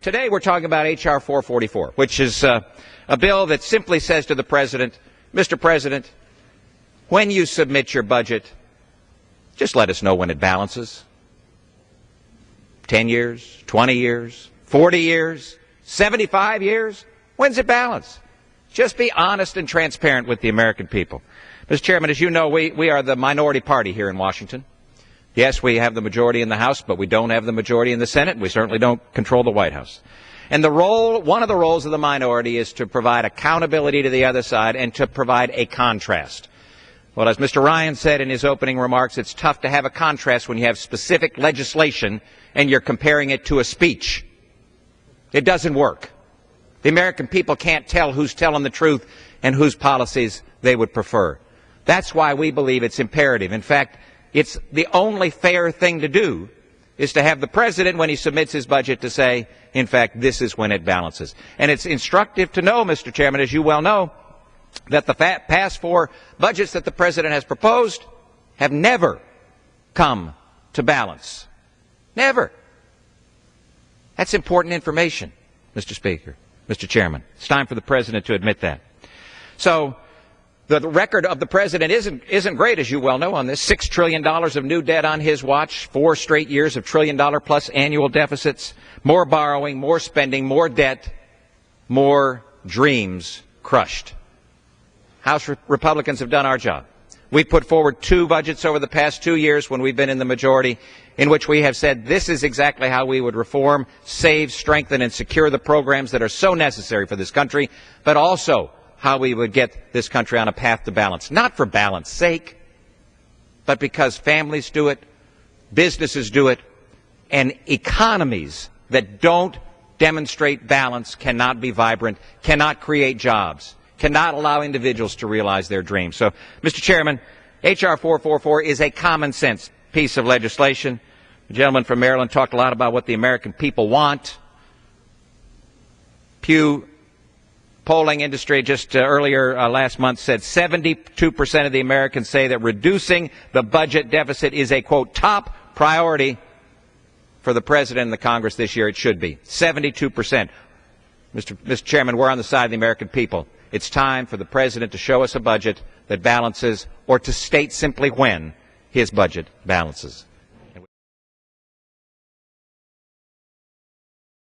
today we're talking about H.R. 444, which is a bill that simply says to the President, Mr. President, when you submit your budget, just let us know when it balances. 10 years, 20 years, 40 years, 75 years? When's it balance? Just be honest and transparent with the American people. Mr. Chairman, as you know, we are the minority party here in Washington. Yes, we have the majority in the House, but we don't have the majority in the Senate. We certainly don't control the White House. And one of the roles of the minority is to provide accountability to the other side and to provide a contrast. Well, as Mr. Ryan said in his opening remarks, it's tough to have a contrast when you have specific legislation and you're comparing it to a speech. It doesn't work. The American people can't tell who's telling the truth and whose policies they would prefer. That's why we believe it's imperative. In fact, it's the only fair thing to do is to have the President, when he submits his budget, to say, in fact, this is when it balances. And it's instructive to know, Mr. Chairman, as you well know, that the past 4 budgets that the President has proposed have never come to balance. Never. That's important information, Mr. Speaker, Mr. Chairman. It's time for the President to admit that. So the record of the President isn't great, as you well know, on this. $6 trillion of new debt on his watch, 4 straight years of trillion-dollar-plus annual deficits, more borrowing, more spending, more debt, more dreams crushed. House Republicans have done our job. We put forward 2 budgets over the past 2 years when we've been in the majority in which we have said this is exactly how we would reform, save, strengthen, and secure the programs that are so necessary for this country, but also how we would get this country on a path to balance. Not for balance sake, but because families do it, businesses do it, and economies that don't demonstrate balance cannot be vibrant, cannot create jobs, cannot allow individuals to realize their dreams. So, Mr. Chairman, H.R. 444 is a common sense piece of legislation. The gentleman from Maryland talked a lot about what the American people want. Pew polling industry just earlier last month said 72% of the Americans say that reducing the budget deficit is a, quote, top priority for the President and the Congress this year. It should be. 72%. Mr. Chairman, we're on the side of the American people. It's time for the President to show us a budget that balances, or to state simply when his budget balances.